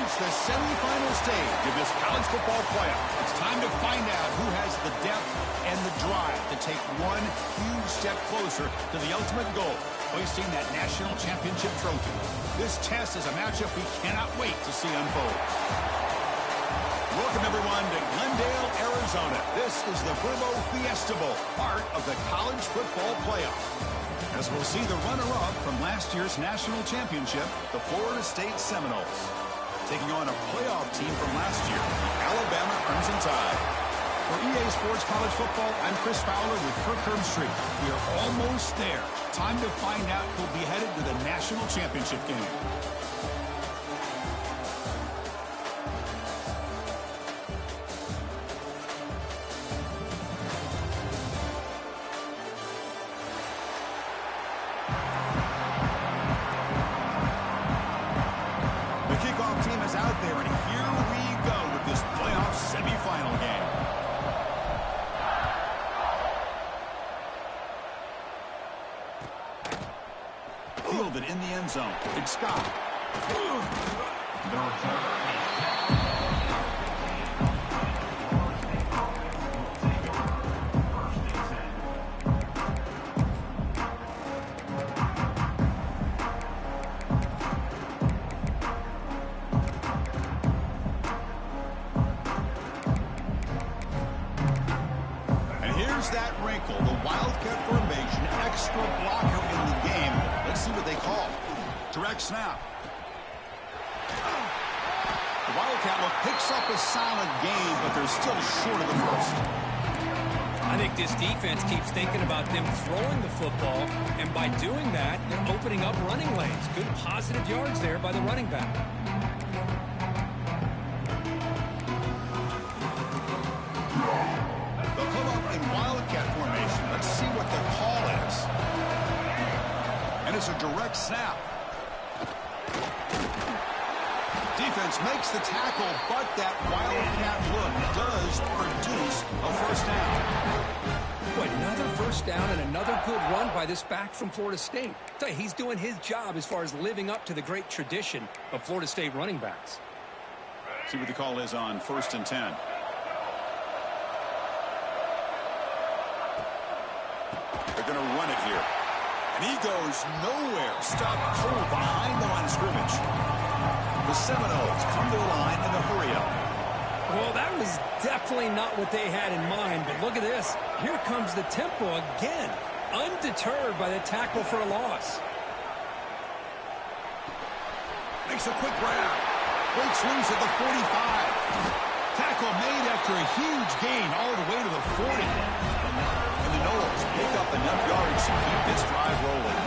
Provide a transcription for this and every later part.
reached the semifinal stage of this college football playoff. It's time to find out who has the depth and the drive to take one huge step closer to the ultimate goal, hoisting that national championship trophy. This test is a matchup we cannot wait to see unfold. Welcome, everyone, to Glendale, Arizona. This is the Fiesta Bowl, part of the college football playoff. As we'll see the runner-up from last year's national championship, the Florida State Seminoles, taking on a playoff team from last year, the Alabama Crimson Tide. For EA Sports College Football, I'm Chris Fowler with Kirk Herbstreit. We are almost there. Time to find out who'll be headed to the national championship game. Fielded in the end zone. It's Scott. And here's that wrinkle, the Wildcat formation, extra blocker in the game. Let's see what they call. Direct snap. The Wildcat look picks up a solid gain, but they're still short of the first. I think this defense keeps thinking about them throwing the football, and by doing that, they're opening up running lanes. Good positive yards there by the running back. They'll come up in Wildcat formation. Let's see what their call is. And it's a direct snap. Defense makes the tackle, but that Wildcat look does produce a first down. Boy, another first down and another good run by this back from Florida State. I tell you, he's doing his job as far as living up to the great tradition of Florida State running backs. See what the call is on 1st and 10. They're going to run it here. And he goes nowhere. Stopped cold behind the line of scrimmage. The Seminoles come to the line in a hurry-up. Well, that was definitely not what they had in mind, but look at this. Here comes the tempo again, undeterred by the tackle for a loss. Makes a quick grab. Great swings at the 45. Tackle made after a huge gain all the way to the 40. And the Noles pick up enough yards to keep this drive rolling.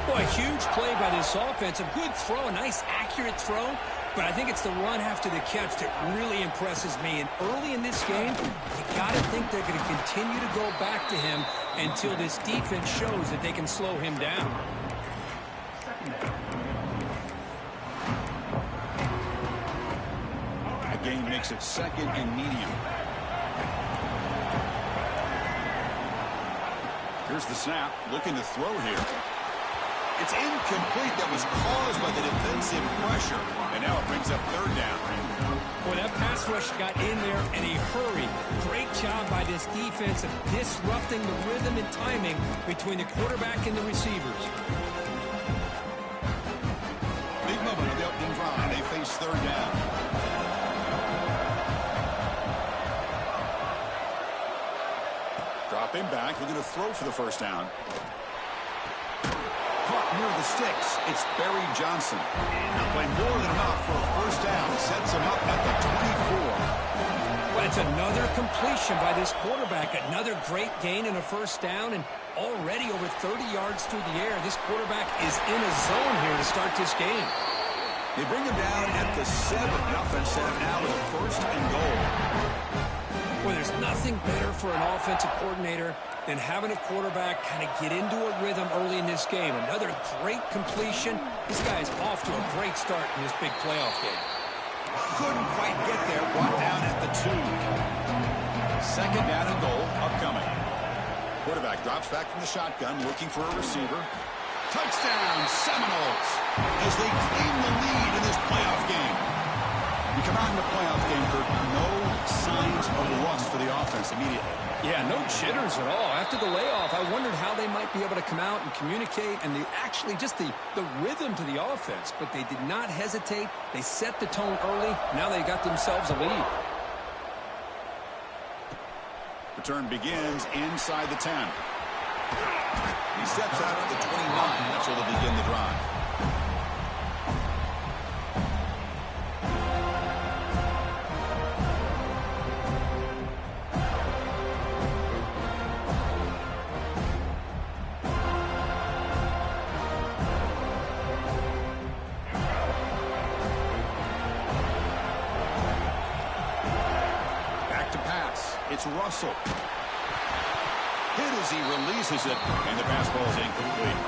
Boy, a huge play by this offense. A good throw, a nice accurate throw. But I think it's the run after the catch that really impresses me. And early in this game, you got to think they're going to continue to go back to him until this defense shows that they can slow him down. A gain makes it 2nd and medium. Here's the snap. Looking to throw here. It's incomplete. That was caused by the defensive pressure. And now it brings up 3rd down. Boy, that pass rush got in there in a hurry. Great job by this defense of disrupting the rhythm and timing between the quarterback and the receivers. Big moment of the opening drive. They face 3rd down. Dropping back. Looking to throw for the first down. Caught near the sticks. It's Barry Johnson. Now playing more than enough for a first down. Sets him up at the 24. Well, it's another completion by this quarterback. Another great gain and a first down. And already over 30 yards through the air. This quarterback is in a zone here to start this game. They bring him down at the 7. The offense set him now with a 1st and goal. Well, there's nothing better for an offensive coordinator than having a quarterback kind of get into a rhythm early in this game. Another great completion. This guy is off to a great start in this big playoff game. Couldn't quite get there. Brought down at the 2. 2nd down and goal upcoming. Quarterback drops back from the shotgun, looking for a receiver. Touchdown, Seminoles, as they claim the lead in this playoff game. You come out in the playoff game, Kurt, no signs of rust for the offense immediately. Yeah, no jitters at all. After the layoff, I wondered how they might be able to come out and communicate and just the rhythm to the offense. But they did not hesitate. They set the tone early. Now they got themselves a lead. Return begins inside the 10. He steps out to the 29. That's where they'll begin the drive. It's Russell. Hit as he releases it, and the pass ball is incomplete.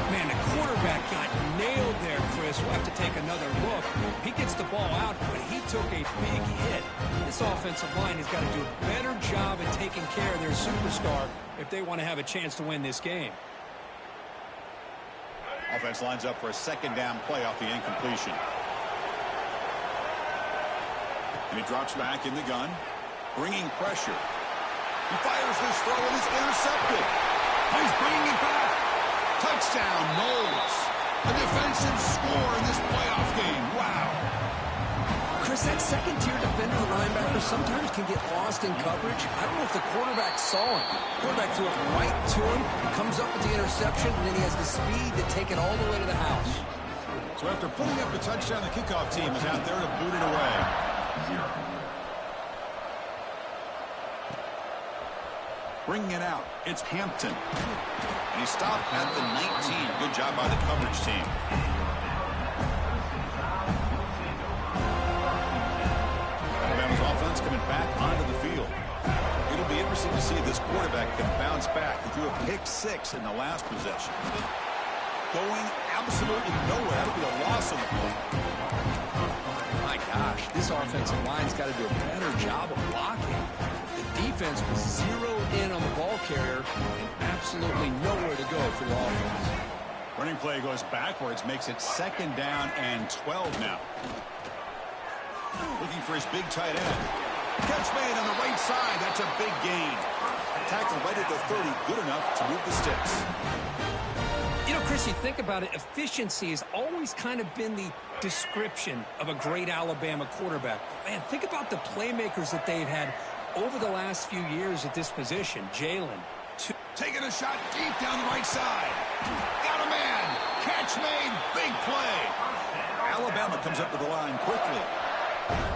Man, the quarterback got nailed there, Chris. We'll have to take another look. He gets the ball out, but he took a big hit. This offensive line has got to do a better job at taking care of their superstar if they want to have a chance to win this game. Offense lines up for a second down play off the incompletion. And he drops back in the gun. Bringing pressure. He fires this throw and it's intercepted. He's bringing it back. Touchdown, Knowles. A defensive score in this playoff game. Wow. Chris, that second-tier defender or linebacker sometimes can get lost in coverage. I don't know if the quarterback saw him. The quarterback threw it right to him, comes up with the interception, and then he has the speed to take it all the way to the house. So after putting up the touchdown, the kickoff team is out there to boot it away. Bringing it out, it's Hampton. And he stopped at the 19. Good job by the coverage team. Alabama's offense coming back onto the field. It'll be interesting to see if this quarterback can bounce back. He threw a pick-6 in the last possession. Going absolutely nowhere. That'll be a loss on the play. My gosh, this offensive line's got to do a better job of blocking. The defense was zeroed in on the ball carrier and absolutely nowhere to go for the offense. Running play goes backwards, makes it second down and 12 now. Looking for his big tight end. Catch made on the right side. That's a big gain. Tackle right at the 30. Good enough to move the sticks. You know, Chris, you think about it, efficiency has always kind of been the description of a great Alabama quarterback. Man, think about the playmakers that they've had over the last few years at this position. Jalen. Taking a shot deep down the right side. Got a man. Catch made. Big play. Alabama comes up to the line quickly.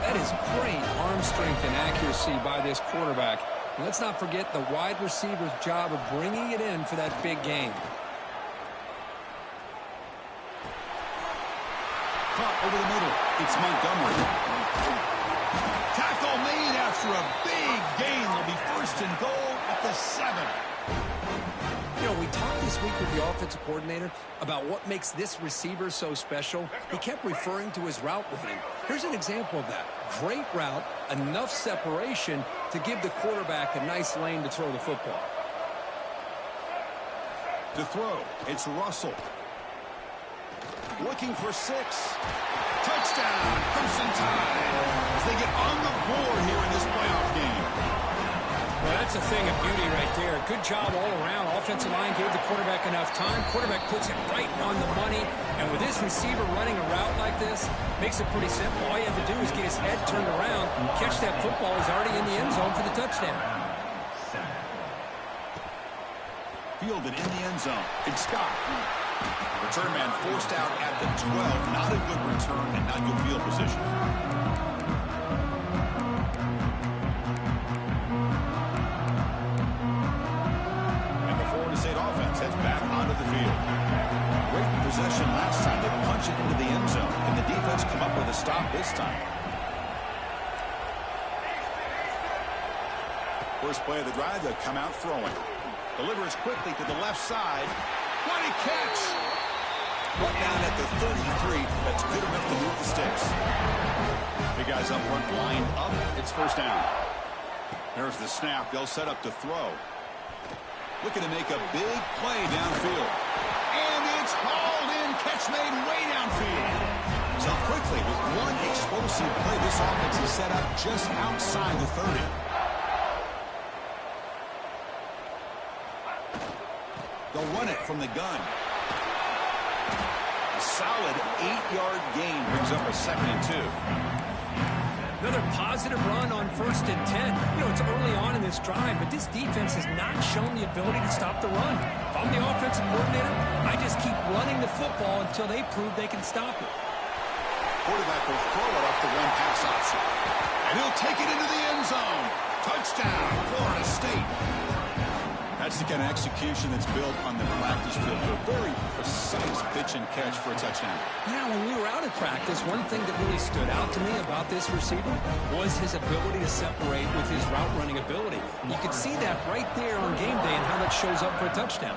That is great arm strength and accuracy by this quarterback. And let's not forget the wide receiver's job of bringing it in for that big game. Caught over the middle. It's Montgomery. Tackle made after a big gain. Will be first and goal at the 7. You know, we talked this week with the offensive coordinator about what makes this receiver so special. He kept referring to his route running. Here's an example of that. Great route, enough separation to give the quarterback a nice lane to throw the football. To throw, it's Russell. Looking for 6. Touchdown, Crimson Tide, as they get on the board here in this playoff game. Well, that's a thing of beauty right there. Good job all around. Offensive line gave the quarterback enough time. Quarterback puts it right on the money. And with this receiver running a route like this, makes it pretty simple. All you have to do is get his head turned around, catch that football. He's already in the end zone for the touchdown. Fielded in the end zone. It's Scott. Return man forced out at the 12. Not a good return and not good field position. And the Florida State offense heads back onto the field. Great possession last time. They punch it into the end zone. And the defense come up with a stop this time. First play of the drive, they'll come out throwing. Delivers quickly to the left side. What a catch! Brought down at the 33. That's good enough to move the sticks. Big guys up front lined up. It's first down. There's the snap. They'll set up to throw. Looking to make a big play downfield. And it's hauled in. Catch made way downfield. So quickly, with one explosive play, just outside the 30. They'll run it from the gun. A solid 8-yard gain brings up a 2nd and 2. Another positive run on 1st and 10. You know, it's early on in this drive, but this defense has not shown the ability to stop the run. If I'm the offensive coordinator, I just keep running the football until they prove they can stop it. Quarterback will throw it off the one-pass option. And he'll take it into the end zone. Touchdown, Florida State. That's the kind of execution that's built on the practice field. A very precise pitch and catch for a touchdown. Yeah, when we were out at practice, one thing that really stood out to me about this receiver was his ability to separate with his route running ability. You could see that right there on game day and how that shows up for a touchdown.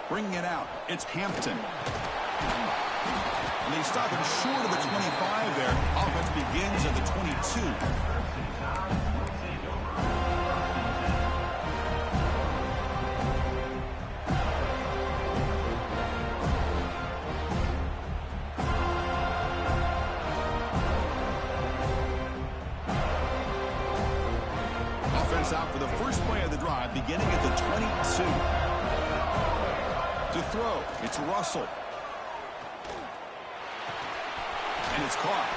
Bringing it out, it's Hampton. And they stop him short of the 25 there. Offense begins at the 22. Out for the first play of the drive, beginning at the 22. To throw, it's Russell. And it's caught.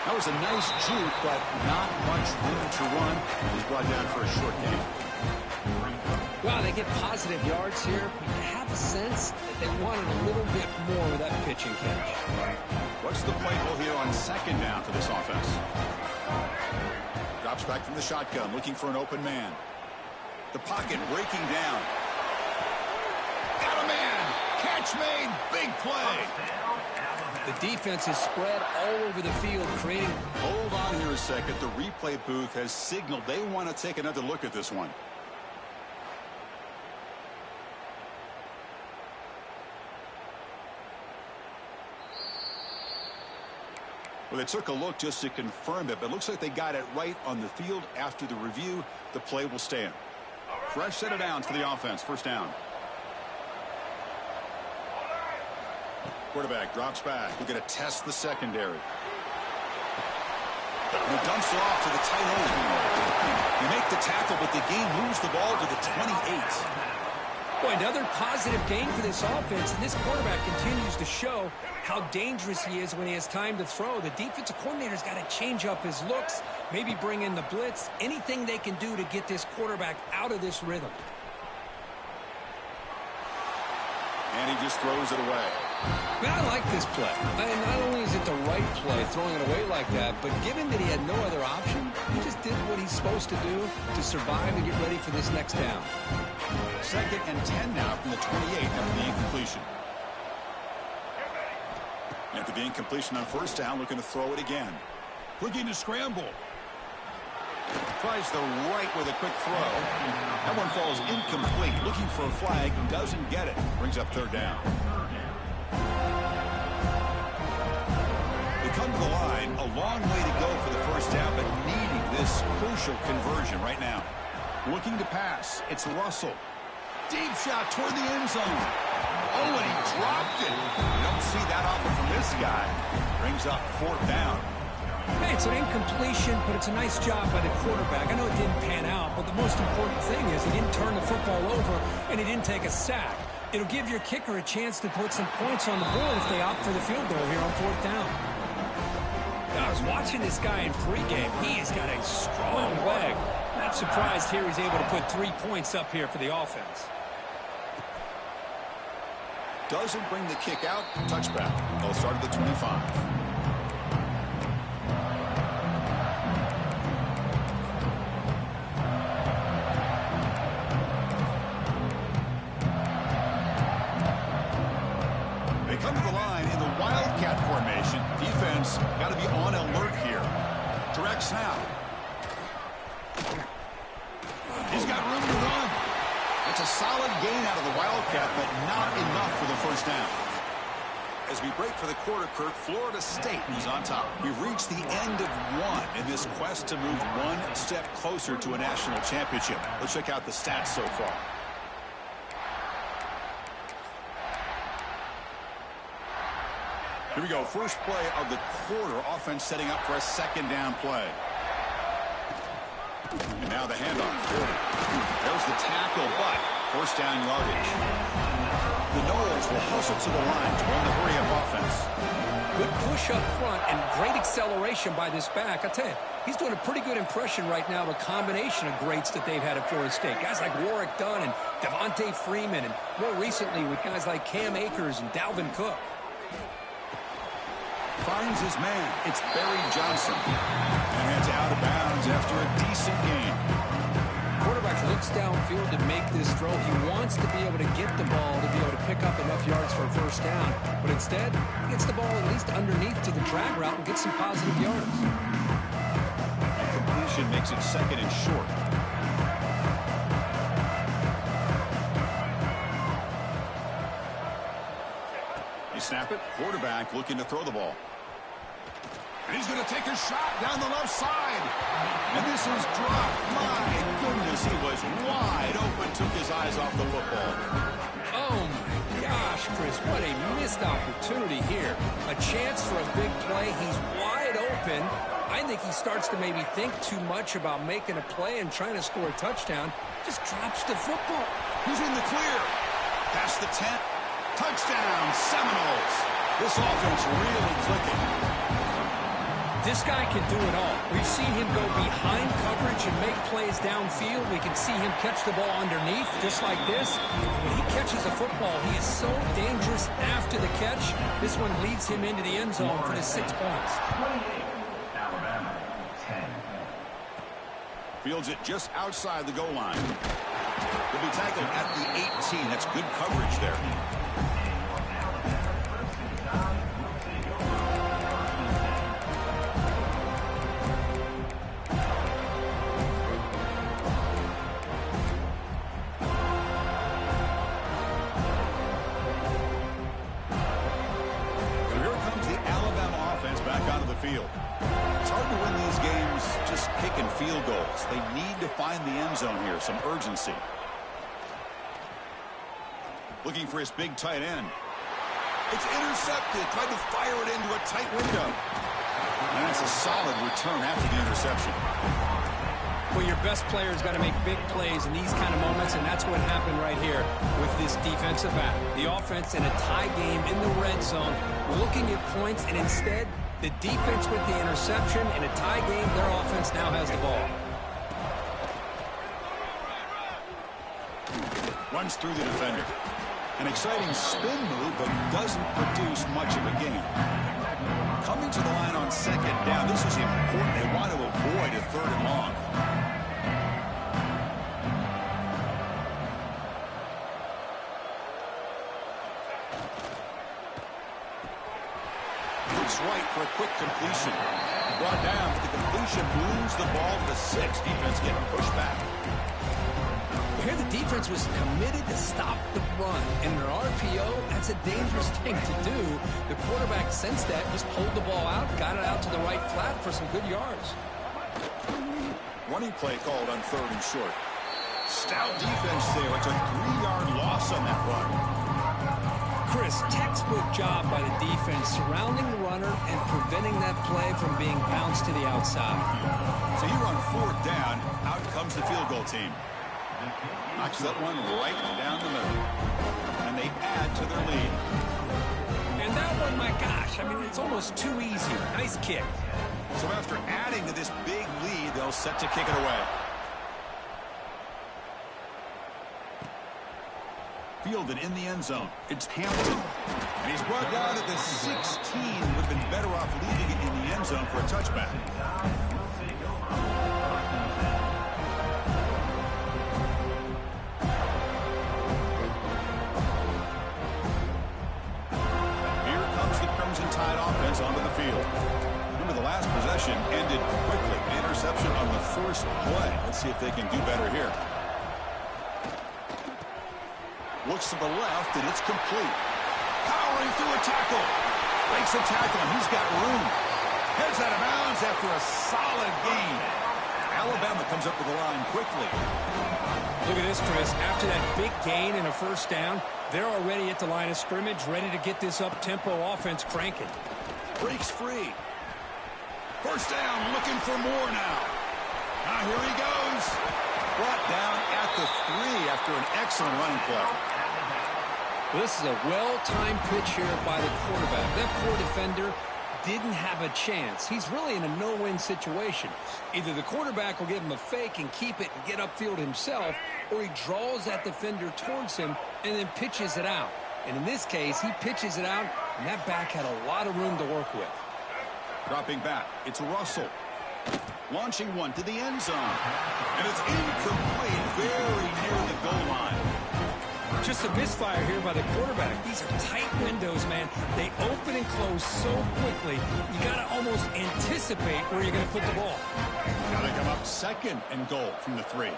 That was a nice juke, but not much room to run. He's brought down for a short gain. Well, they get positive yards here. I have a sense that they wanted a little bit more with that pitch and catch. What's the play call here on 2nd down for this offense? Drops back from the shotgun, looking for an open man. The pocket breaking down. Got a man! Catch made! Big play! The defense is spread all over the field, creating... Hold on here a second. The replay booth has signaled they want to take another look at this one. Well, they took a look just to confirm it, but it looks like they got it right on the field. After the review, the play will stand. Fresh set of downs for the offense. 1st down. Quarterback drops back. We're going to test the secondary. And he dumps it off to the tight end. You make the tackle, but the game moves the ball to the 28. Boy, another positive gain for this offense, and this quarterback continues to show how dangerous he is when he has time to throw. The defensive coordinator's got to change up his looks, maybe bring in the blitz, anything they can do to get this quarterback out of this rhythm. And he just throws it away. Man, I like this play. And not only is it the right play, throwing it away like that, but given that he had no other option, he just did what he's supposed to do to survive and get ready for this next down. 2nd and 10 now from the 28 after the incompletion. After the incompletion on 1st down, looking to throw it again. Looking to scramble. Tries the right with a quick throw. That one falls incomplete. Looking for a flag. Doesn't get it. Brings up 3rd down. They come to the line. A long way to go for the 1st down, but needing this crucial conversion right now. Looking to pass. It's Russell. Deep shot toward the end zone. Oh, and he dropped it. You don't see that often from this guy. Brings up 4th down. Hey, it's an incompletion, but it's a nice job by the quarterback. I know it didn't pan out, but the most important thing is he didn't turn the football over and he didn't take a sack. It'll give your kicker a chance to put some points on the board if they opt for the field goal here on 4th down. I was watching this guy in pregame. He's got a strong leg. Not surprised here he's able to put 3 points up here for the offense. Doesn't bring the kick out. Touchback. They'll start at the 25. Come to the line in the Wildcat formation. Defense got to be on alert here. Direct snap. He's got room to run. It's a solid gain out of the Wildcat, but not enough for the 1st down. As we break for the quarter, Kurt, Florida State is on top. We've reached the end of one in this quest to move one step closer to a national championship. Let's check out the stats so far. Here we go. First play of the quarter. Offense setting up for a second down play. And now the handoff. There's the tackle, but first down yardage. The Noles will hustle to the line to run the hurry-up offense. Good push up front and great acceleration by this back. I tell you, he's doing a pretty good impression right now of a combination of greats that they've had at Florida State. Guys like Warwick Dunn and Devontae Freeman, and more recently with guys like Cam Akers and Dalvin Cook. Finds his man. It's Barry Johnson. And heads out of bounds after a decent gain. Quarterback looks downfield to make this throw. He wants to be able to get the ball to be able to pick up enough yards for a first down. But instead, he gets the ball at least underneath to the drag route and gets some positive yards. And completion makes it second and short. You snap it. Quarterback looking to throw the ball. And he's going to take a shot down the left side. And this is dropped. My goodness, he was wide open. Took his eyes off the football. Oh, my gosh, Chris. What a missed opportunity here. A chance for a big play. He's wide open. I think he starts to maybe think too much about making a play and trying to score a touchdown. Just drops the football. He's in the clear. Past the 10. Touchdown, Seminoles. This offense really clicking. This guy can do it all. We've seen him go behind coverage and make plays downfield. We can see him catch the ball underneath, just like this. When he catches a football, he is so dangerous after the catch. This one leads him into the end zone for the 6 points. Alabama, 10. Fields it just outside the goal line. He'll be tackled at the 18. That's good coverage there. Field. It's hard to win these games just kicking field goals. They need to find the end zone here, some urgency. Looking for his big tight end. It's intercepted. Tried to fire it into a tight window. And that's a solid return after the interception. Well, your best player's got to make big plays in these kind of moments, and that's what happened right here with this defensive back. The offense in a tie game in the red zone, looking at points, and instead, the defense with the interception. In a tie game, their offense now has the ball. Runs through the defender. An exciting spin move, but doesn't produce much of a gain. Coming to the line on second down, this is important. They want to avoid a third and long. Right for a quick completion. Brought down, but the completion moves the ball to the 6. Defense getting pushed back. Here the defense was committed to stop the run. And in an RPO, that's a dangerous thing to do. The quarterback sensed that, just pulled the ball out, got it out to the right flat for some good yards. Running play called on third and short. Stout defense there. It's a 3-yard loss on that run. Chris, textbook job by the defense surrounding the runner and preventing that play from being bounced to the outside. So here on fourth down, out comes the field goal team. Knocks that one right down the middle. And they add to their lead. And that one, my gosh, I mean, it's almost too easy. Nice kick. So after adding to this big lead, they'll set to kick it away. Fielded in the end zone. It's Hampton. And he's brought down at the 16. Would have been better off leaving it in the end zone for a touchback. Here comes the Crimson Tide offense onto the field. Remember, the last possession ended quickly. An interception on the first play. Let's see if they can do better here. Looks to the left, and it's complete. Powering through a tackle. Breaks a tackle, and he's got room. Heads out of bounds after a solid gain. Alabama comes up with the line quickly. Look at this, Chris. After that big gain and a first down, they're already at the line of scrimmage, ready to get this up-tempo offense cranking. Breaks free. First down, looking for more now. Now here he goes. Brought down at the 3 after an excellent running play. This is a well-timed pitch here by the quarterback. That poor defender didn't have a chance. He's really in a no-win situation. Either the quarterback will give him a fake and keep it and get upfield himself, or he draws that defender towards him and then pitches it out. And in this case, he pitches it out, and that back had a lot of room to work with. Dropping back, it's Russell. Launching one to the end zone. And it's incomplete, very near the goal line. Just a misfire here by the quarterback. These are tight windows, man. They open and close so quickly, you got to almost anticipate where you're going to put the ball. Got to come up second and goal from the 3.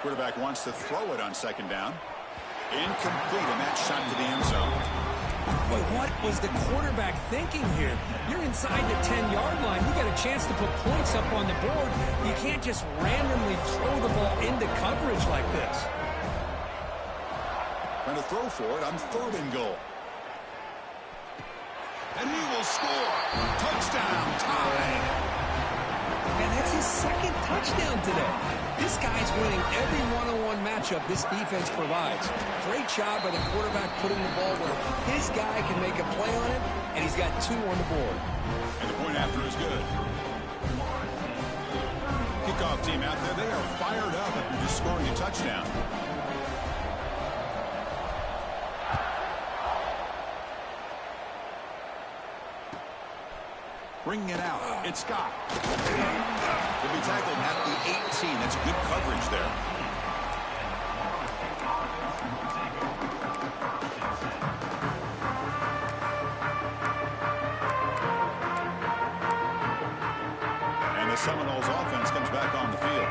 Quarterback wants to throw it on second down. Incomplete, and that shot to the end zone. Boy, what was the quarterback thinking here? You're inside the 10-yard line. You got a chance to put points up on the board. You can't just randomly throw the ball into coverage like this. Trying to throw for it on third and goal. And he will score. Touchdown, tie. And that's his second touchdown today. This guy's winning every one-on-one matchup this defense provides. Great job by the quarterback putting the ball where his guy can make a play on it, and he's got 2 on the board. And the point after is good. Kickoff team out there, they are fired up after just scoring a touchdown. Bringing it out, it's Scott. He'll be tackled at the 18. That's good coverage there. And the Seminoles offense comes back on the field.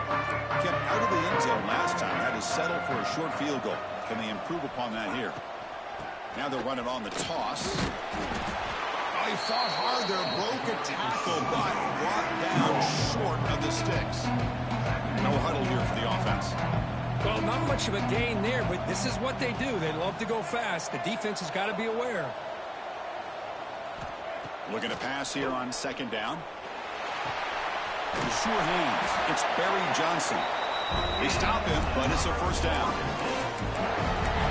Kept out of the end zone last time. Had to settle for a short field goal. Can they improve upon that here? Now they're running on the toss. He fought hard there, broke a tackle, but brought down short of the sticks. No huddle here for the offense. Well, not much of a gain there, but this is what they do. They love to go fast. The defense has got to be aware. Looking to pass here on second down. Sure hands. It's Barry Johnson. They stop him, but it's a first down.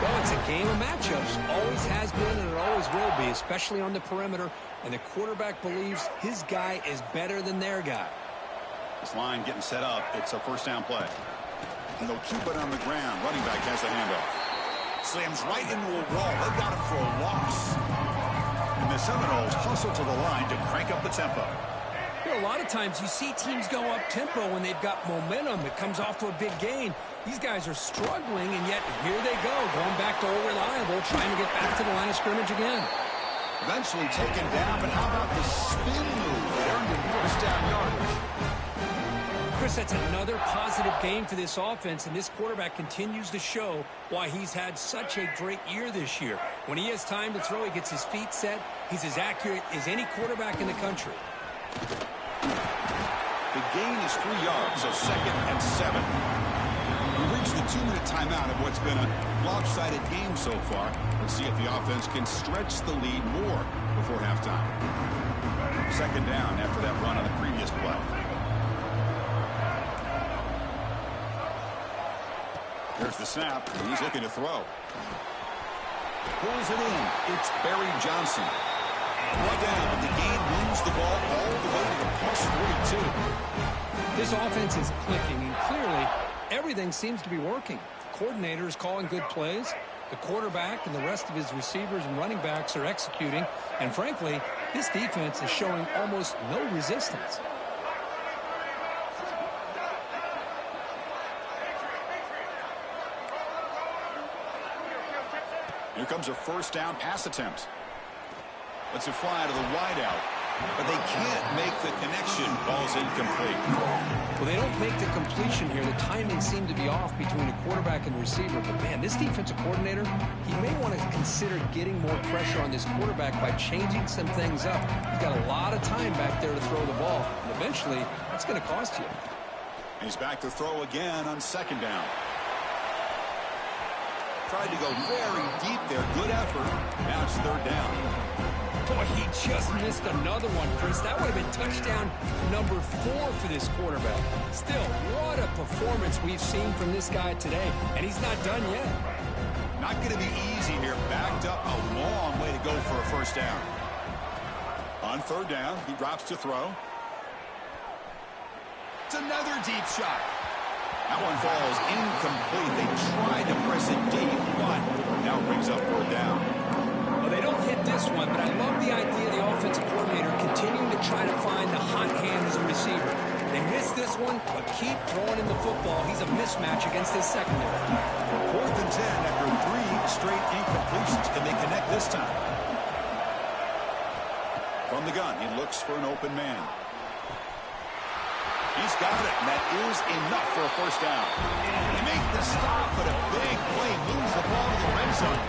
Well, it's a game of matchups. Always has been, and it always will be, especially on the perimeter. And the quarterback believes his guy is better than their guy. This line getting set up. It's a first down play. And they'll keep it on the ground. Running back has the handoff. Slams right into a wall. They got him for a loss. And the Seminoles hustle to the line to crank up the tempo. You know, a lot of times you see teams go up-tempo when they've got momentum. It comes off to a big gain. These guys are struggling, and yet here they go, going back to old reliable, trying to get back to the line of scrimmage again. Eventually taken down, but how about the spin move that earned him first down yardage? Chris, that's another positive game for this offense, and this quarterback continues to show why he's had such a great year this year. When he has time to throw, he gets his feet set. He's as accurate as any quarterback in the country. The gain is 3 yards, so second and 7. We reached the 2-minute timeout of what's been a lopsided game so far. Let's see if the offense can stretch the lead more before halftime. Second down after that run on the previous play. There's the snap. He's looking to throw. Pulls it in. It's Barry Johnson. Right down, and the game wins the ball all the way to the plus 42. This offense is clicking, and clearly everything seems to be working. The coordinator is calling good plays. The quarterback and the rest of his receivers and running backs are executing. And frankly, this defense is showing almost no resistance. Here comes a first down pass attempt. Let's it fly to the wideout. but they can't make the connection. Ball's incomplete. Well, they don't make the completion here. The timing seemed to be off between the quarterback and the receiver. But, man, this defensive coordinator, he may want to consider getting more pressure on this quarterback by changing some things up. He's got a lot of time back there to throw the ball. And eventually, that's going to cost you. He's back to throw again on second down. Tried to go very deep there. Good effort. Now it's third down. Boy, he just missed another one, Chris. That would have been touchdown number 4 for this quarterback. Still, what a performance we've seen from this guy today, and he's not done yet. Not going to be easy here. Backed up a long way to go for a first down. On third down, he drops to throw. It's another deep shot. That one falls incomplete. They tried to press it deep, but now brings up fourth down. Well, they don't hit this one, but I love the idea of the offensive coordinator continuing to try to find the hot hand as a receiver. They missed this one, but keep throwing in the football. He's a mismatch against his secondary. 4th and 10 after 3 straight incompletions. Can they connect this time? From the gun, he looks for an open man. He's got it, and that is enough for a first down. They make the stop, but a big play moves the ball to the red zone.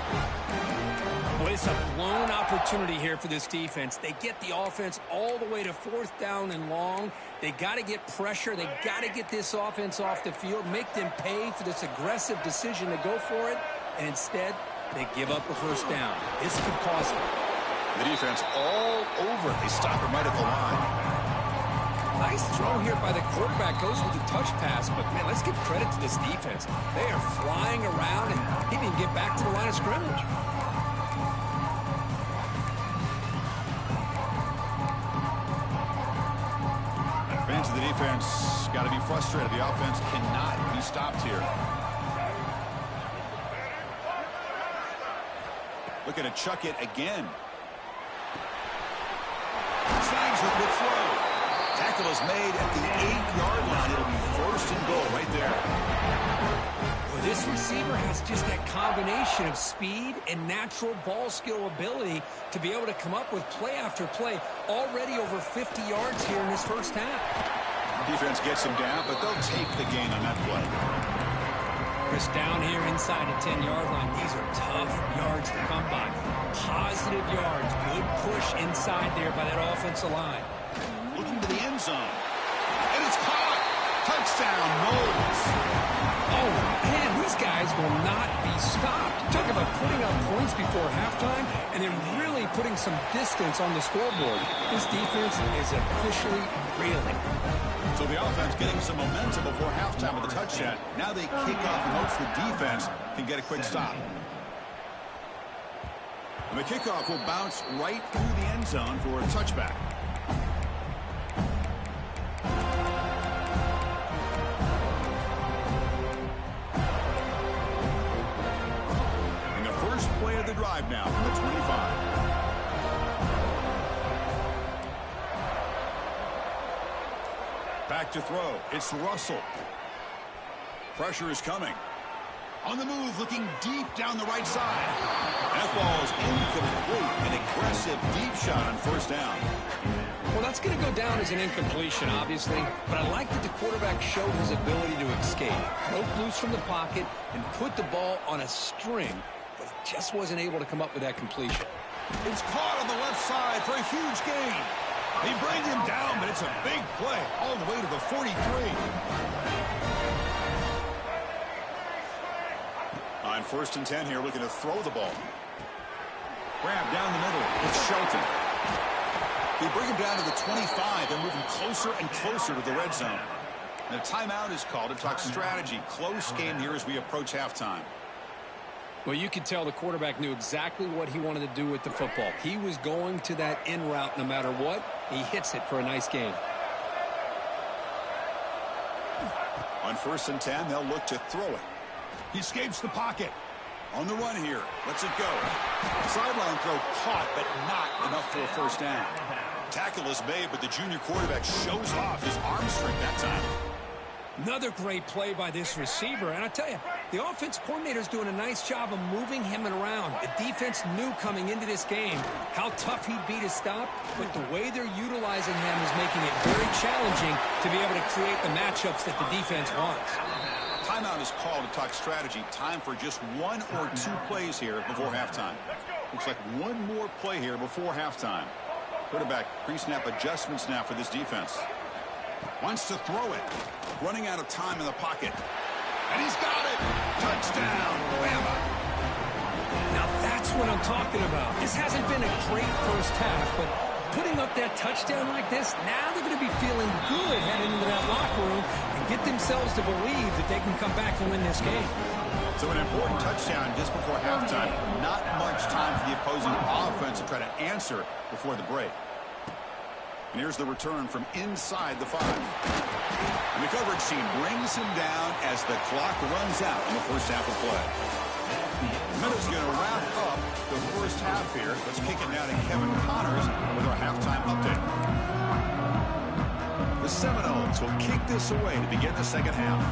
Well, it's a blown opportunity here for this defense. They get the offense all the way to 4th down and long. They got to get pressure. They got to get this offense off the field, make them pay for this aggressive decision to go for it, and instead, they give up a first down. This could cost them. The defense all over. They stop him right at the line. Nice throw here by the quarterback. Goes with the touch pass, but, man, let's give credit to this defense. They are flying around, and he didn't get back to the line of scrimmage. Fans of the defense got to be frustrated. The offense cannot be stopped here. Looking to chuck it again. Snags with good throw. Tackle is made at the 8-yard line. It'll be 1st and goal right there. Well, this receiver has just that combination of speed and natural ball skill ability to be able to come up with play after play. Already over 50 yards here in this first half. Defense gets him down, but they'll take the gain on that play. Chris, down here inside the 10-yard line. These are tough yards to come by. Positive yards. Good push inside there by that offensive line. Looking to the end zone. And it's caught. Touchdown, Knowles. Oh, man, these guys will not be stopped. Talk about putting up points before halftime and then really putting some distance on the scoreboard. This defense is officially reeling. So the offense getting some momentum before halftime with the touchdown. Now they kick off and hopes the defense can get a quick stop. And the kickoff will bounce right through the end zone for a touchback. And the first play of the drive now from the 25. Back to throw. It's Russell. Pressure is coming. On the move, looking deep down the right side. That ball's incomplete. An aggressive deep shot on first down. Well, that's going to go down as an incompletion, obviously. But I like that the quarterback showed his ability to escape. Broke loose from the pocket and put the ball on a string. But he just wasn't able to come up with that completion. It's caught on the left side for a huge gain. They bring him down, but it's a big play all the way to the 43. On 1st and 10 here, looking to throw the ball. Grab down the middle. It's Shelton. They bring him down to the 25. They're moving closer and closer to the red zone. And a timeout is called to talk strategy. Close game here as we approach halftime. Well, you could tell the quarterback knew exactly what he wanted to do with the football. He was going to that in route no matter what. He hits it for a nice gain. On 1st and 10, they'll look to throw it. He escapes the pocket. On the run here. Lets it go. Sideline throw caught, but not enough for a first down. Tackle is made, but the junior quarterback shows off his arm strength that time. Another great play by this receiver. And I tell you, the offense coordinator's doing a nice job of moving him around. The defense knew coming into this game how tough he'd be to stop, but the way they're utilizing him is making it very challenging to be able to create the matchups that the defense wants. Timeout is called to talk strategy. Time for just 1 or 2 plays here before halftime. Looks like one more play here before halftime. Quarterback pre-snap adjustments now for this defense. Wants to throw it. Running out of time in the pocket. And he's got it. Touchdown, Bama. Now that's what I'm talking about. This hasn't been a great first half, but putting up that touchdown like this, now they're going to be feeling good heading into that locker room and get themselves to believe that they can come back and win this game. So an important touchdown just before halftime. Not much time for the opposing offense to try to answer before the break. And here's the return from inside the 5. And the coverage team brings him down as the clock runs out in the first half of play. The Minutes going to wrap up the first half here. Let's kick it now to Kevin Connors with our halftime update. The Seminoles will kick this away to begin the second half.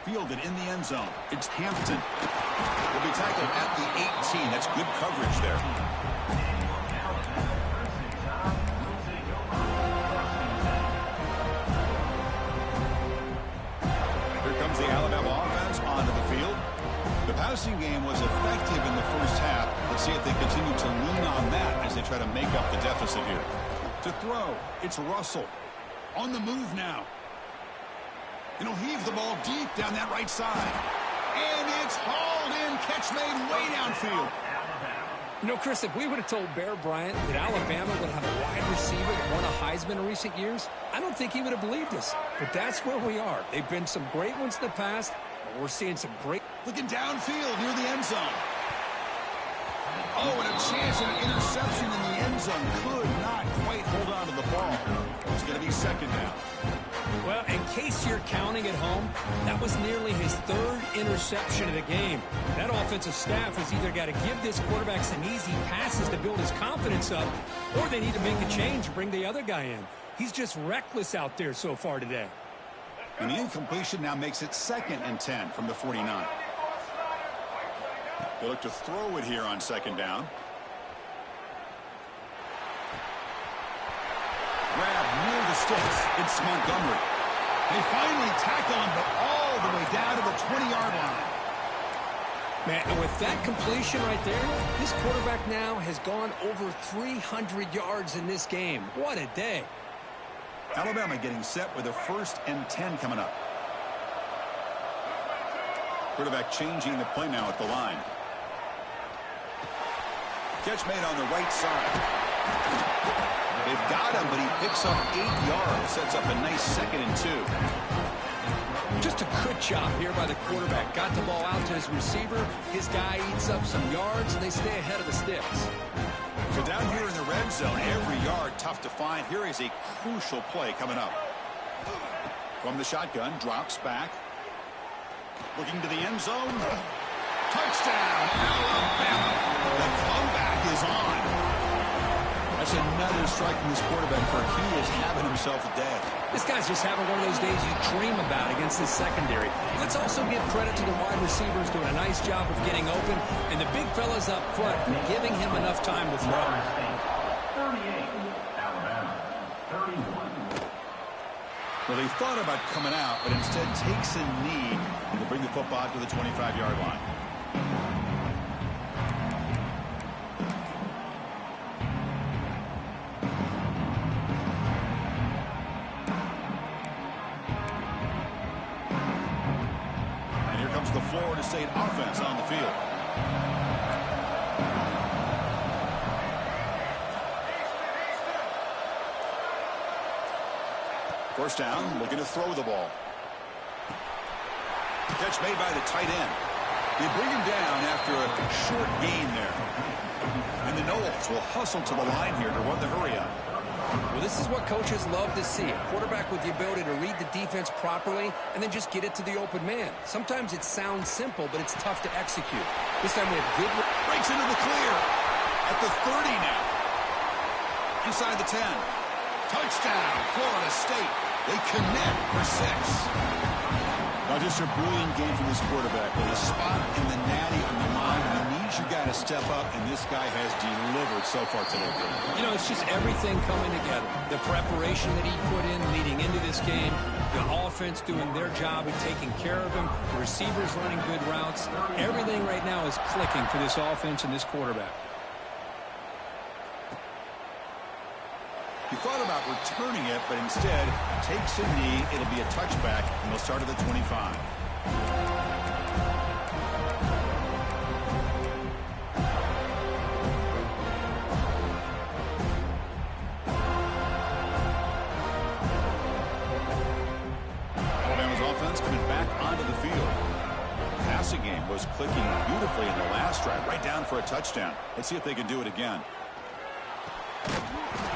Fielded in the end zone. It's Hampton. Will be tackled at the 18. That's good coverage there. Here comes the Alabama offense onto the field. The passing game was effective in the first half. Let's see if they continue to lean on that as they try to make up the deficit here. To throw, it's Russell. On the move now. And he'll heave the ball deep down that right side. And it's hauled in. Catch made way downfield. You know, Chris, if we would have told Bear Bryant that Alabama would have a wide receiver that won a Heisman in recent years, I don't think he would have believed us. But that's where we are. They've been some great ones in the past, and we're seeing some great... Looking downfield near the end zone. Oh, and a chance at an interception in the end zone. Could not quite hold on to the ball. It's going to be second down. Well, in case you're counting at home, that was nearly his 3rd interception of the game. That offensive staff has either got to give this quarterback some easy passes to build his confidence up, or they need to make a change and bring the other guy in. He's just reckless out there so far today. And the incompletion now makes it 2nd and 10 from the 49. They look to throw it here on 2nd down. Grab near the sticks. It's Montgomery. They finally tackle him, but all the way down to the 20-yard line. Man, and with that completion right there, this quarterback now has gone over 300 yards in this game. What a day. Alabama getting set with a 1st and 10 coming up. Quarterback changing the play now at the line. Catch made on the right side. They've got him, but he picks up 8 yards. Sets up a nice 2nd and 2. Just a good job here by the quarterback. Got the ball out to his receiver. His guy eats up some yards, and they stay ahead of the sticks. So down here in the red zone, every yard tough to find. Here is a crucial play coming up. From the shotgun, drops back. Looking to the end zone. Touchdown, Alabama. The comeback is on. That's another strike from this quarterback, for he is having himself a day. This guy's just having one of those days you dream about against this secondary. Let's also give credit to the wide receivers doing a nice job of getting open, and the big fellas up front for giving him enough time to throw. 38, Alabama, 31. Well, they thought about coming out, but instead takes a knee to bring the football to the 25-yard line. The Florida State offense on the field. First down, looking to throw the ball. Catch made by the tight end. They bring him down after a short gain there. And the Noles will hustle to the line here to run the hurry up. Well, this is what coaches love to see. A quarterback with the ability to read the defense properly and then just get it to the open man. Sometimes it sounds simple, but it's tough to execute. This time we have good... Breaks into the clear at the 30 now. inside the 10. Touchdown, Florida State. They connect for 6. Now, just a brilliant game from this quarterback with a spot in the natty on the line, and he needs your guy to step up, and this guy has delivered so far today. You know, it's just everything coming together. The preparation that he put in leading into this game, the offense doing their job of taking care of him, the receivers running good routes. Everything right now is clicking for this offense and this quarterback. He thought about returning it, but instead takes a knee. It'll be a touchback, and they'll start at the 25. Alabama's offense coming back onto the field. The passing game was clicking beautifully in the last drive, right down for a touchdown. Let's see if they can do it again.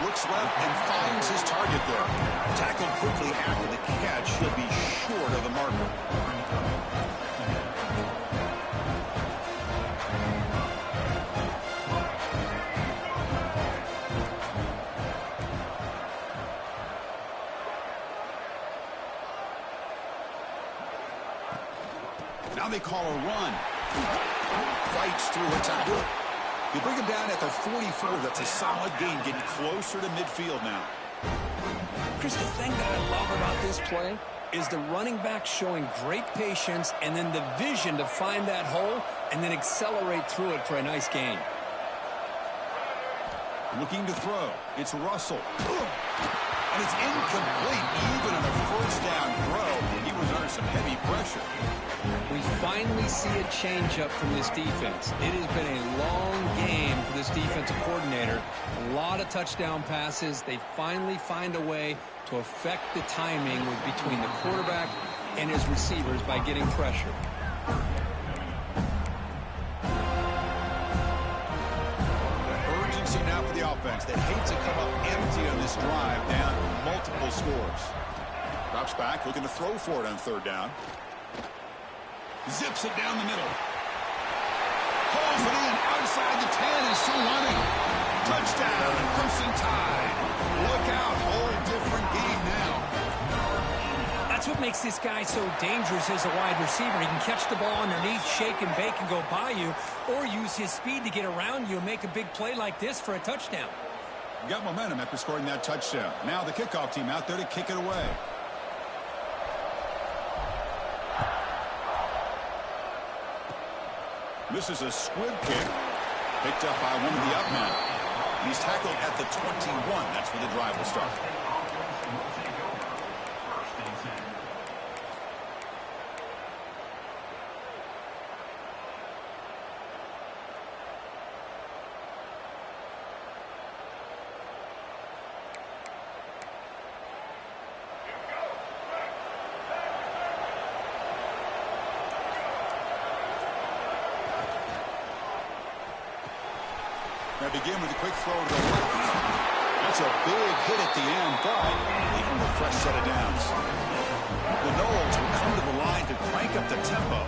Looks left and finds his target there. Tackled quickly after the catch. He'll be short of the marker. Now they call a run. Fights through a tackle. You bring him down at the 44. That's a solid gain, getting closer to midfield now. Chris, the thing that I love about this play is the running back showing great patience and then the vision to find that hole and then accelerate through it for a nice gain. Looking to throw. It's Russell. And it's incomplete, even on a first down throw. He was under some heavy pressure. We finally see a changeup from this defense. It has been a long game for this defensive coordinator. A lot of touchdown passes. They finally find a way to affect the timing between the quarterback and his receivers by getting pressure. Urgency now for the offense that hates to come up empty on this drive, down multiple scores. Drops back, looking to throw for it on third down. Zips it down the middle. Pulls it in outside the 10 and still running. Touchdown, Crimson Tide. Look out, whole different game now. That's what makes this guy so dangerous as a wide receiver. He can catch the ball underneath, shake and bake and go by you, or use his speed to get around you and make a big play like this for a touchdown. Got momentum after scoring that touchdown. Now the kickoff team out there to kick it away. This is a squib kick, picked up by one of the up men. He's tackled at the 21. That's where the drive will start. Now begin with a quick throw to the left. That's a big hit at the end, but even with a fresh set of downs. The Noles will come to the line to crank up the tempo.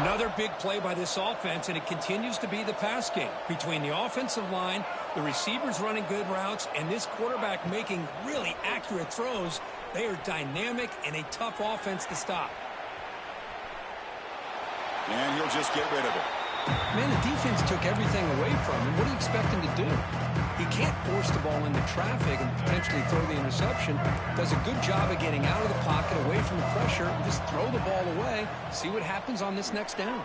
Another big play by this offense, and it continues to be the pass game. Between the offensive line, the receivers running good routes, and this quarterback making really accurate throws, they are dynamic and a tough offense to stop. And he'll just get rid of it. Man, the defense took everything away from him. What do you expect him to do? He can't force the ball into traffic and potentially throw the interception. Does a good job of getting out of the pocket, away from the pressure, and just throw the ball away. See what happens on this next down.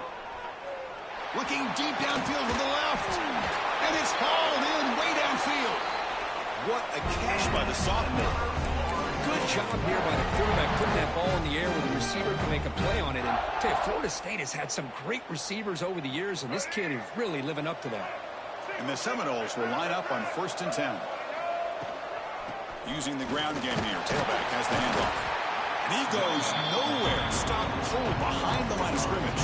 Looking deep downfield to the left. And it's hauled in way downfield. What a catch by the sophomore. Good job here by the quarterback putting that ball in the air where the receiver can make a play on it. And I tell you, Florida State has had some great receivers over the years, and this kid is really living up to that. And the Seminoles will line up on 1st and 10. Using the ground game here. Tailback has the handoff. And he goes nowhere. Stop pulled behind the line of scrimmage.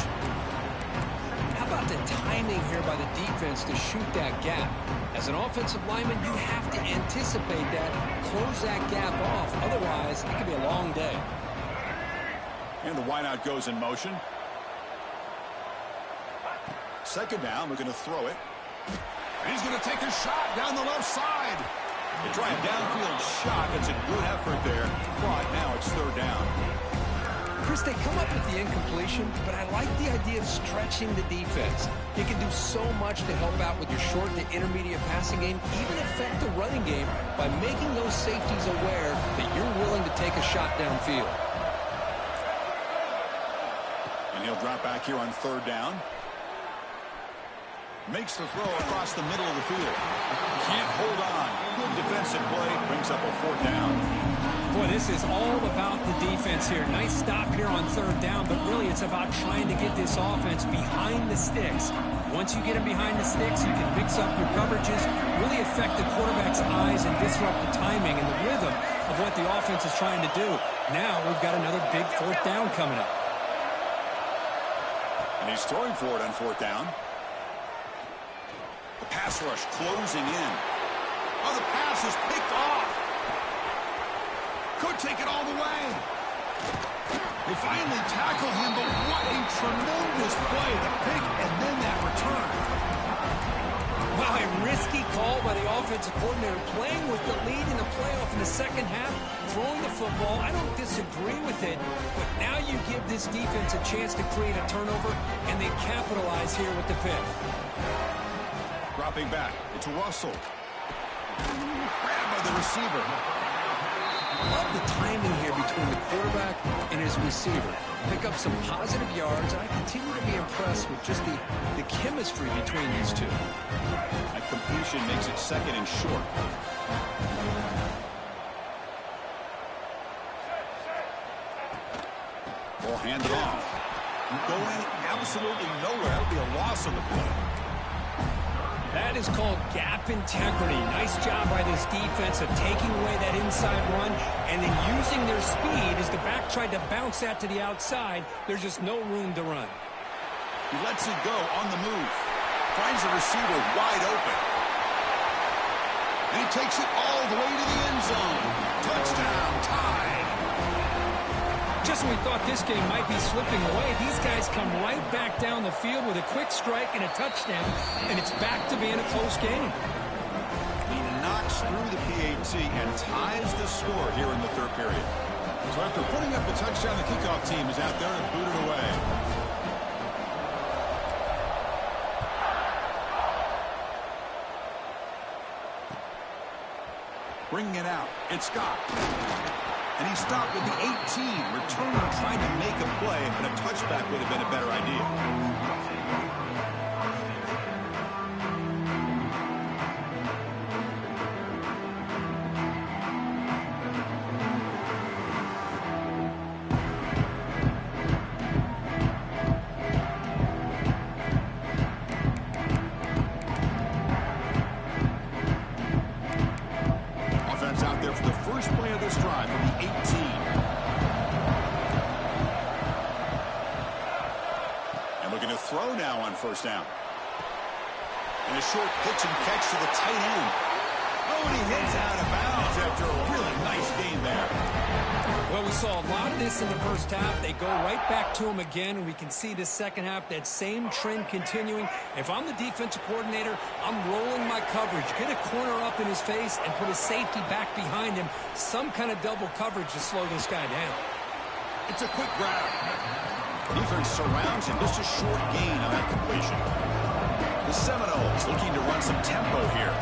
How about the timing here by the defense to shoot that gap? As an offensive lineman, you have to anticipate that, close that gap off. Otherwise, it could be a long day. And the wideout goes in motion. Second down, we're going to throw it. And he's going to take a shot down the left side. They try a downfield shot. That's a good effort there. But now it's third down. Chris, they come up with the incompletion, but I like the idea of stretching the defense. You can do so much to help out with your short to intermediate passing game, even affect the running game by making those safeties aware that you're willing to take a shot downfield. And he'll drop back here on third down. Makes the throw across the middle of the field. Can't hold on. Good defensive play. Brings up a fourth down. Boy, this is all about the defense here. Nice stop here on third down, but really it's about trying to get this offense behind the sticks. Once you get them behind the sticks, you can mix up your coverages, really affect the quarterback's eyes and disrupt the timing and the rhythm of what the offense is trying to do. Now we've got another big fourth down coming up. And he's throwing for it on fourth down. The pass rush closing in. Oh, the pass is picked off. Could take it all the way. They finally tackle him, but what a tremendous play. The pick and then that return. Wow, a risky call by the offensive coordinator, playing with the lead in the playoff in the second half, throwing the football. I don't disagree with it, but now you give this defense a chance to create a turnover, and they capitalize here with the pick. Dropping back, it's Russell. Grabbed by the receiver. Love the timing here between the quarterback and his receiver. Pick up some positive yards. I continue to be impressed with just the chemistry between these two. That completion makes it second and short. Ball handed off. Going absolutely nowhere. That'll be a loss on the play. That is called gap integrity. Nice job by this defense of taking away that inside run and then using their speed as the back tried to bounce that to the outside. There's just no room to run. He lets it go on the move. Finds the receiver wide open. And he takes it all the way to the end zone. Touchdown, tied. Just when we thought this game might be slipping away, these guys come right back down the field with a quick strike and a touchdown, and it's back to being a close game. He knocks through the PAT and ties the score here in the third period. So after putting up the touchdown, the kickoff team is out there to boot it away. Bringing it out, it's Scott. And he stopped with the 18, returning, trying to make a play, and a touchback would have been a better idea. Offense out there for the first play of this drive from the 18. And looking to throw now on first down. And a short pitch and catch to the tight end. Oh, and he hits out of bounds after a really nice game there. Well, we saw a lot of this in the first half. They go right back to him again, and we can see the second half, that same trend continuing. If I'm the defensive coordinator, I'm rolling my coverage. Get a corner up in his face and put a safety back behind him. Some kind of double coverage to slow this guy down. It's a quick grab. Defense surrounds him. Just a short gain on that completion. The Seminoles looking to run some tempo here.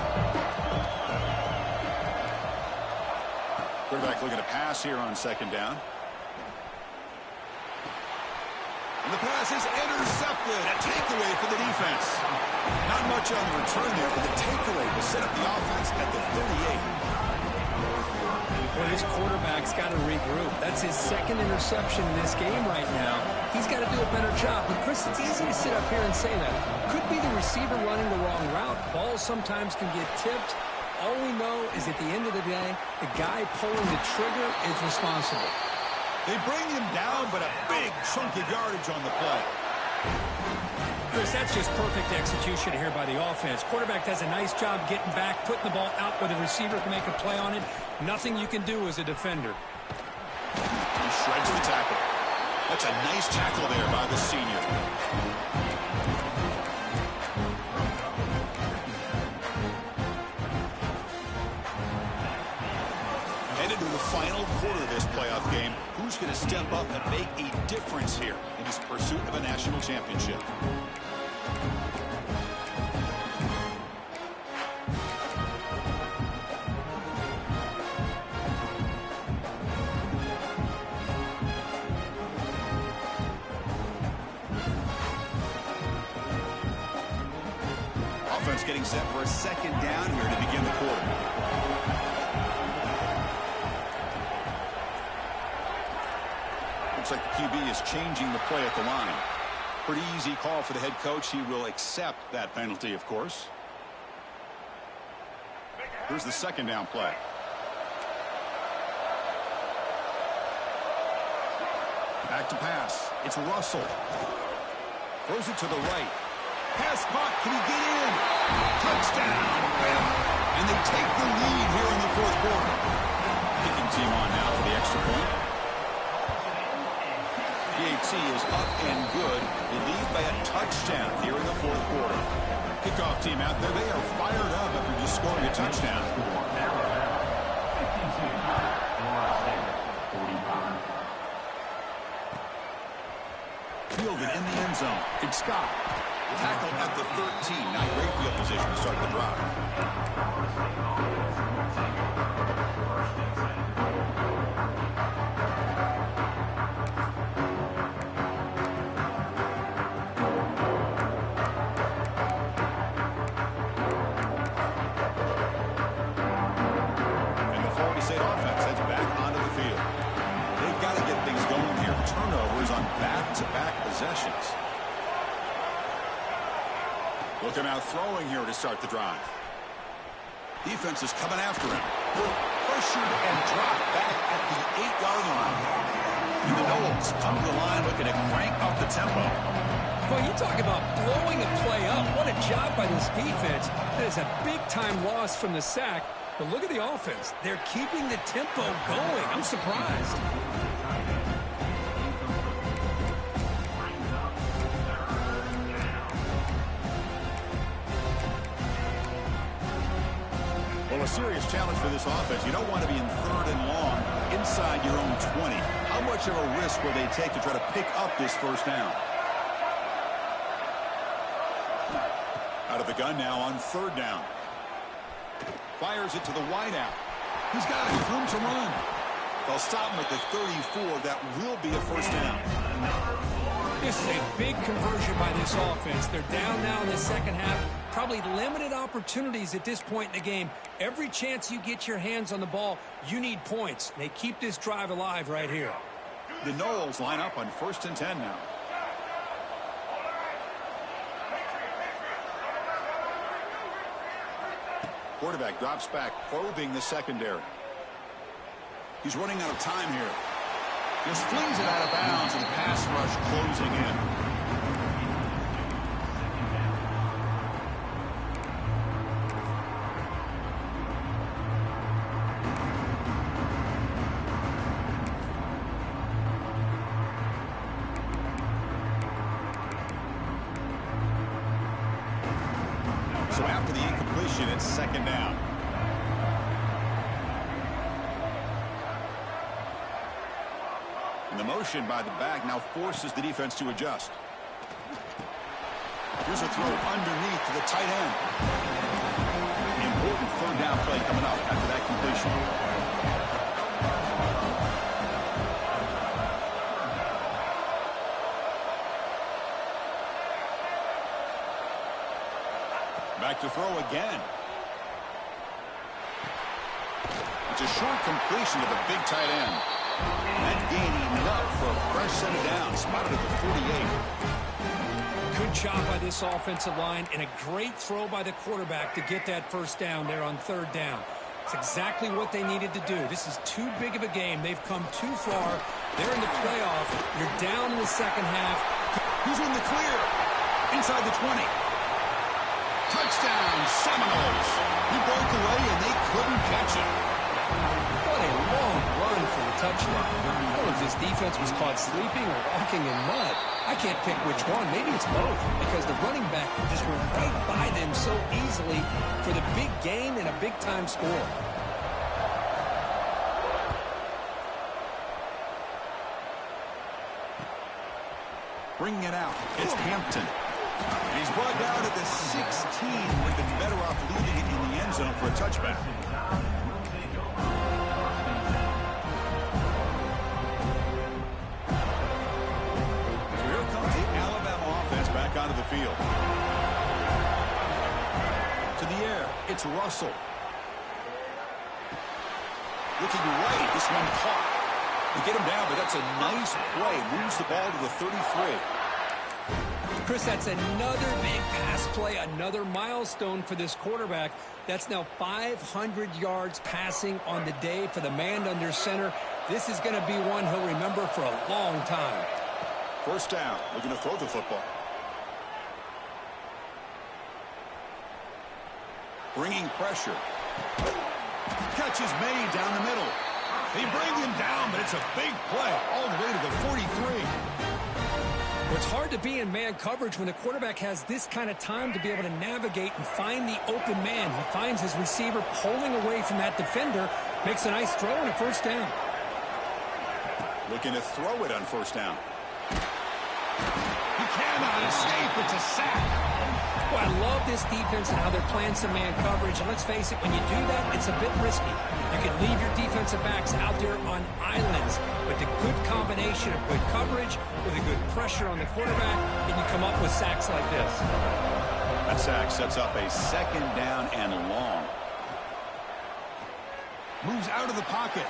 Quarterback looking to pass here on second down. And the pass is intercepted. A takeaway for the defense. Not much on the return there, but the takeaway will set up the offense at the 38. Well, his quarterback's got to regroup. That's his second interception in this game right now. He's got to do a better job. But, Chris, it's easy to sit up here and say that. Could be the receiver running the wrong route. Balls sometimes can get tipped. All we know is at the end of the day, the guy pulling the trigger is responsible. They bring him down, but a big chunk of yardage on the play. Chris, that's just perfect execution here by the offense. Quarterback does a nice job getting back, putting the ball out where the receiver can make a play on it. Nothing you can do as a defender. He shreds the tackle. That's a nice tackle there by the senior. into the final quarter of this playoff game. Who's going to step up and make a difference here in his pursuit of a national championship? Offense getting set for a second down here to begin the quarter. Looks like the QB is changing the play at the line. Pretty easy call for the head coach. He will accept that penalty, of course. Here's the second down play. Back to pass. It's Russell. Throws it to the right. Pass caught. Can he get in? Touchdown. And they take the lead here in the fourth quarter. Kicking team on now for the extra point. PAT is up and good. They lead by a touchdown here in the fourth quarter. Kickoff team out there. They are fired up after just scoring a touchdown. Fielded in the end zone. It's Scott. Tackle at the 13. Not great field position to start the drive. And the Florida State offense heads back onto the field. They've got to get things going here. Turnovers on back-to-back possessions. Looking out throwing here to start the drive. Defense is coming after him. Pressured and dropped back at the 8-yard line. And the Noles come to the line looking to crank up the tempo. Boy, you talk about blowing a play up. What a job by this defense. That is a big-time loss from the sack. But look at the offense. They're keeping the tempo going. I'm surprised. Well, a serious challenge for this offense. You don't want to be in third and long inside your own 20. How much of a risk will they take to try to pick up this first down? Out of the gun now on third down. Fires it to the wideout. He's got room to run. They'll stop him at the 34. That will be a first down. This is a big conversion by this offense. They're down now in the second half. Probably limited opportunities at this point in the game. Every chance you get your hands on the ball, you need points. They keep this drive alive right here. The Noles line up on 1st and 10 now. Quarterback drops back, probing the secondary. He's running out of time here. Just flings it out of bounds, and the pass rush closing in. So after the incompletion, it's second down. And the motion by the back now forces the defense to adjust. Here's a throw underneath to the tight end. Important third down play coming up after that completion. Back to throw again. It's a short completion to the big tight end. That gain enough for a fresh set of downs. Spotted at the 48. Good job by this offensive line and a great throw by the quarterback to get that first down there on third down. It's exactly what they needed to do. This is too big of a game. They've come too far. They're in the playoff. You're down in the second half. Who's in the clear? Inside the 20. Touchdown, Seminoles. He broke away, and they couldn't catch him. What a long run for the touchdown. I don't know if this defense was caught sleeping or walking in mud. I can't pick which one. Maybe it's both, because the running back just went right by them so easily for the big gain and a big-time score. Bringing it out. It's Hampton. And he's brought down at the 16. Would have been better off leaving it in the end zone for a touchback. So here comes the Alabama offense back onto the field. To the air. It's Russell. Looking right. This one caught. They get him down, but that's a nice play. Moves the ball to the 33. Chris, that's another big pass play, another milestone for this quarterback. That's now 500 yards passing on the day for the man under center. This is going to be one he'll remember for a long time. First down. Looking to throw the football. Bringing pressure. Catch is made down the middle. They bring him down, but it's a big play all the way to the 43. It's hard to be in man coverage when the quarterback has this kind of time to be able to navigate and find the open man. He finds his receiver pulling away from that defender, makes a nice throw and a first down. Looking to throw it on first down. He cannot escape. It's a sack. Well, I love this defense and how they're playing some man coverage. And let's face it, when you do that, it's a bit risky. You can leave your defensive backs out there on islands, but the good combination of good coverage with a good pressure on the quarterback, and you come up with sacks like this. That sack sets up a second down and long. Moves out of the pocket.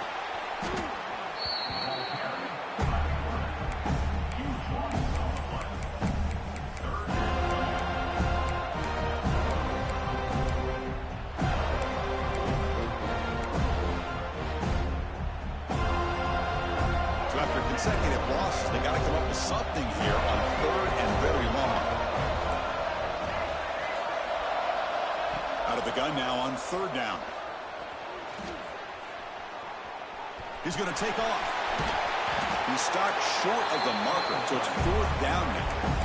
Consecutive losses. They got to come up with something here on third and very long. Out of the gun now on third down. He's going to take off. He stopped short of the marker, so it's fourth down now.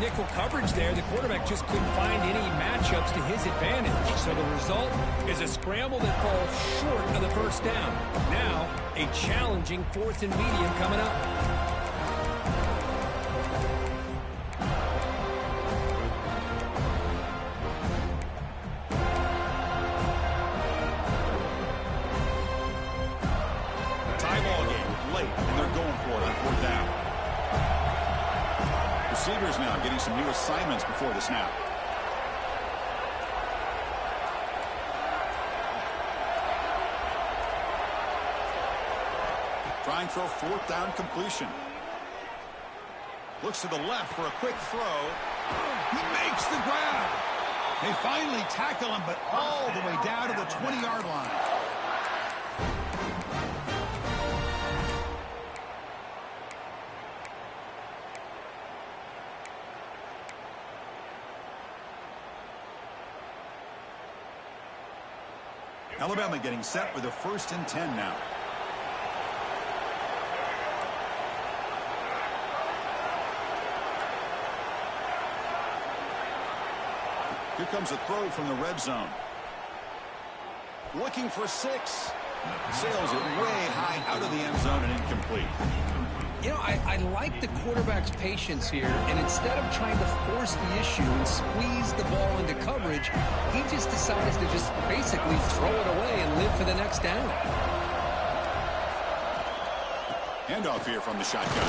Nickel coverage there. The quarterback just couldn't find any matchups to his advantage. So the result is a scramble that falls short of the first down. Now, a challenging fourth and medium coming up. Tie ball game late, and they're going for it on fourth down. Receivers now getting some new assignments before the snap. Trying for a fourth down completion. Looks to the left for a quick throw. He makes the grab. They finally tackle him, but all the way down to the 20-yard line. Alabama getting set with a 1st and 10 now. Here comes a throw from the red zone. Looking for 6. Sails it way high out of the end zone and incomplete. You know, I like the quarterback's patience here, and instead of trying to force the issue and squeeze the ball into coverage, he just decides to just basically throw it away and live for the next down. Handoff here from the shotgun.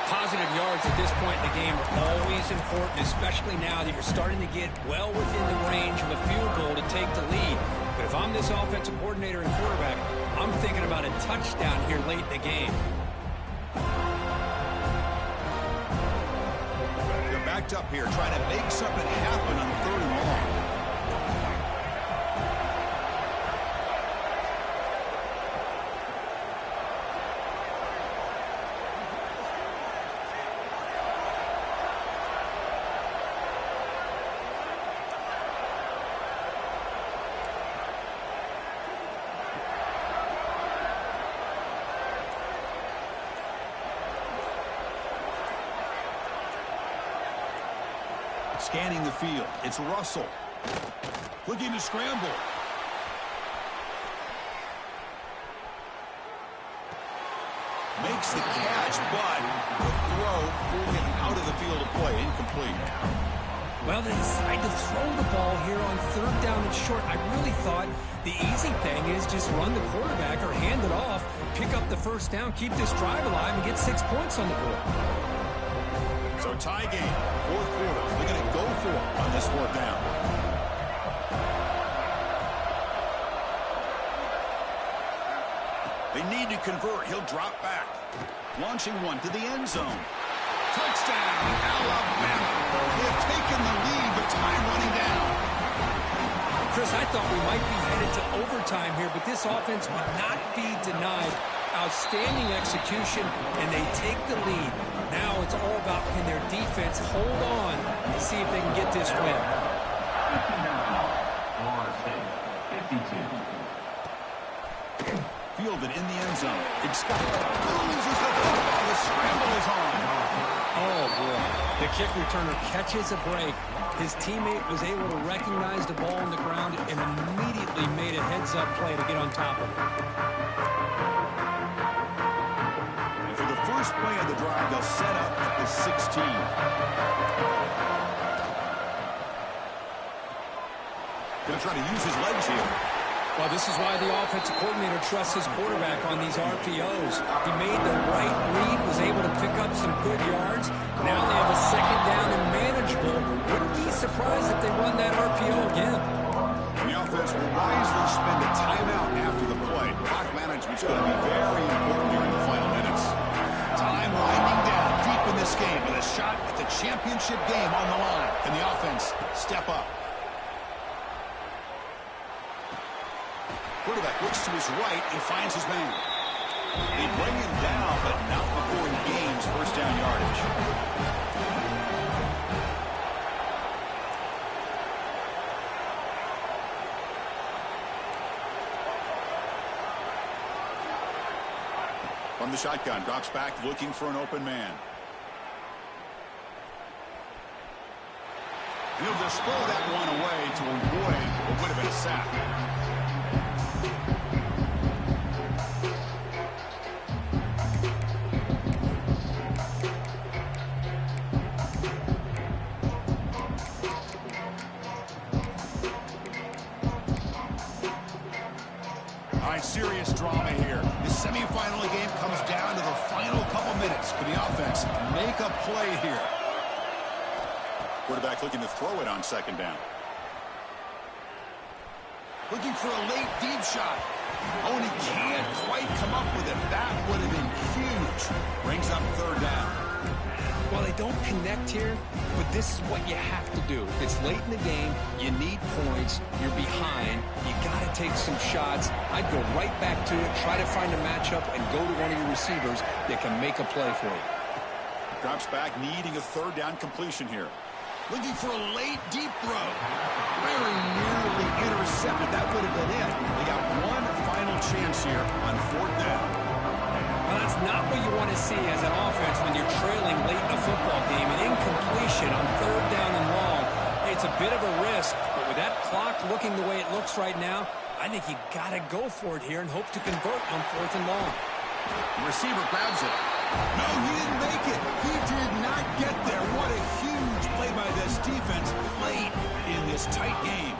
Positive yards at this point in the game are always important, especially now that you're starting to get well within the range of a field goal to take the lead. But if I'm this offensive coordinator and quarterback, I'm thinking about a touchdown here late in the game. They're backed up here, trying to make something happen on third and long. Scanning the field, it's Russell. Looking to scramble. Makes the catch, but the throw moving him out of the field of play. Incomplete. Well, they decide to throw the ball here on third down and short. I really thought the easy thing is just run the quarterback or hand it off, pick up the first down, keep this drive alive, and get 6 points on the board. So tie game, fourth quarter. They're going to go for it on this fourth down. They need to convert. He'll drop back. Launching one to the end zone. Touchdown, Alabama. They've taken the lead, but time running down. Chris, I thought we might be headed to overtime here, but this offense would not be denied. Outstanding execution, and they take the lead. Now it's all about can their defense hold on and see if they can get this win. 52. Fielded in the end zone. It's got loses the football. The scramble is on. Oh, boy. The kick returner catches a break. His teammate was able to recognize the ball on the ground and immediately made a heads-up play to get on top of it. And for the first play of the drive, they'll set up at the 16. Going to try to use his legs here. Well, this is why the offensive coordinator trusts his quarterback on these RPOs. He made the right read, was able to pick up some good yards. Now they have a second down and manageable. Wouldn't be surprised if they run that RPO again. The offense will wisely spend a timeout after the play. Clock management's going to be very important during the final minutes. Time winding down deep in this game with a shot at the championship game on the line. Can the offense step up? Quarterback looks to his right and finds his man. They bring him down, but not before he gains first down yardage. From the shotgun, drops back looking for an open man. He'll just throw that one away to avoid what would have been a sack. Serious drama here. The semifinal game comes down to the final couple minutes. Can the offense make a play here? Quarterback looking to throw it on second down. Looking for a late deep shot. Oh, and he can't quite come up with it. That would have been huge. Brings up third down. Well, they don't connect here, but this is what you have to do. It's late in the game. You need points. You're behind. You got to take some shots. I'd go right back to it, try to find a matchup, and go to one of your receivers that can make a play for you. Drops back, needing a third down completion here. Looking for a late deep throw. Very nearly intercepted. That would have been it. They got one final chance here on fourth down. Well, that's not what you want to see as an offense when you're trailing late in a football game. An incompletion on third down and long. It's a bit of a risk, but with that clock looking the way it looks right now, I think you got to go for it here and hope to convert on fourth and long. The receiver grabs it. No, he didn't make it. He did not get there. What a huge play by this defense late in this tight game.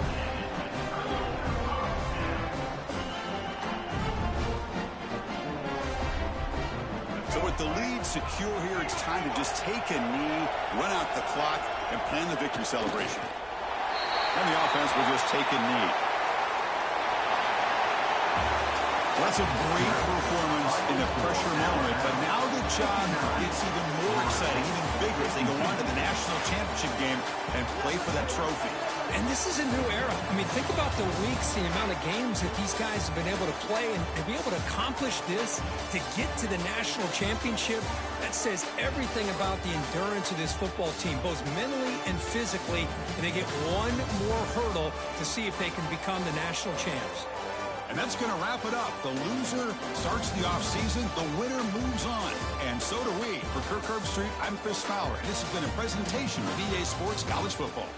So with the lead secure here, it's time to just take a knee, run out the clock, and plan the victory celebration. And the offense will just take a knee. Well, that's a great performance in the pressure moment, but now the job gets even more exciting, even bigger as they go on to the national championship game and play for that trophy. And this is a new era. I mean, think about the weeks, the amount of games that these guys have been able to play and be able to accomplish this, to get to the national championship. That says everything about the endurance of this football team, both mentally and physically. And they get one more hurdle to see if they can become the national champs. And that's going to wrap it up. The loser starts the offseason. The winner moves on. And so do we. For Kirk Herbstreit, I'm Chris Fowler. And this has been a presentation of EA Sports College Football.